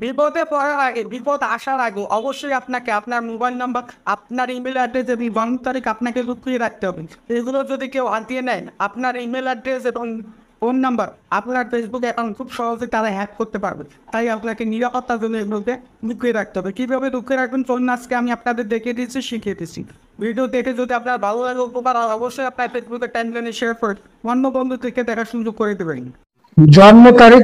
বিপদে পড়ার আগে, বিপদ আসার আগে অবশ্যই আপনাকে আপনার মোবাইল নাম্বার, আপনার ইমেল অ্যাড্রেস এবং জন্ম তারিখ আপনাকে লুকিয়ে রাখতে হবে। এগুলো যদি কেউ হাতিয়ে নেয়, আপনার ইমেল অ্যাড্রেস এবং ফোন নাম্বার, আপনার ফেসবুক অ্যাকাউন্ট খুব সহজে তারা হ্যাক করতে পারবে। তাই আপনাকে নিরাপত্তার জন্য এগুলোকে লুকিয়ে রাখতে হবে। কীভাবে লুকিয়ে রাখবেন চলুন আজকে আমি আপনাদের দেখিয়ে দিচ্ছি, শিখিয়ে দিচ্ছি। ভিডিও দেখে যদি আপনার ভালো লাগে, উপকার হয়, অবশ্যই আপনার ফেসবুকে টাইমলাইনে শেয়ার করে অন্য বন্ধুদেরকে দেখার সুযোগ করে দেবেন। জন্ম তারিখ,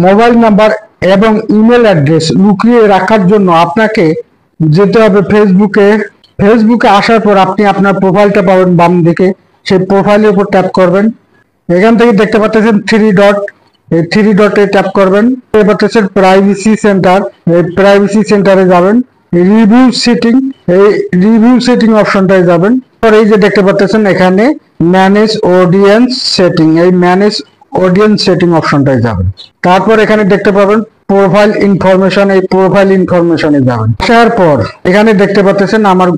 মোবাইল নাম্বার এবং ইমেল অ্যাড্রেস লুকিয়ে রাখার জন্য আপনাকে যেতে হবে ফেসবুকে। ফেসবুকে আসার পর আপনি আপনার প্রোফাইলটা পাবেন বাম দিকে, সেই প্রোফাইলের উপর ট্যাপ করবেন। এখান থেকে দেখতে পাচ্ছেন থ্রি ডট, এই থ্রি ডটে ট্যাপ করবেন। দেখতে পাচ্ছেন প্রাইভেসি সেন্টার, এই প্রাইভেসি সেন্টারে যাবেন। রিভিউ সেটিং, এই রিভিউ সেটিং অপশনটায় যাবেন। এই যে দেখতে পাচ্ছেন এখানে ম্যানেজ অডিয়েন্স সেটিং, এই ম্যানেজ অডিয়েন্স সেটিং অপশনটায় যাবেন। তারপর এখানে দেখতে পাবেন প্রোফাইল ইনফরমেশন, এই প্রোফাইল ইনফরমেশনে যাবেন। আসার পর এখানে দেখতে পাচ্ছেন আমার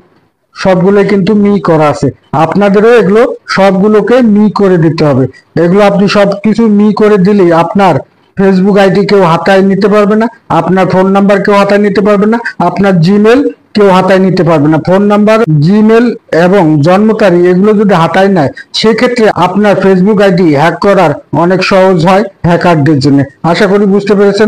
সবগুলো কিন্তু মি করা আছে, আপনাদেরও এগুলো সবগুলোকে মি করে দিতে হবে। এগুলো আপনি সবকিছু মি করে দিলেই আপনার ফেসবুক আইডি কেউ হাতায় নিতে পারবে না, আপনার ফোন নাম্বার কেউ হাতায় নিতে পারবে না, আপনার জিমেল কেউ হাতায় নিতে পারবে না। ফোন নাম্বার, জিমেল এবং জন্ম তারিখ এগুলো যদি হাতায় নেয়, সেক্ষেত্রে আপনার ফেসবুক আইডি হ্যাক করার অনেক সহজ হয় হ্যাকারদের জন্য। আশা করি বুঝতে পেরেছেন।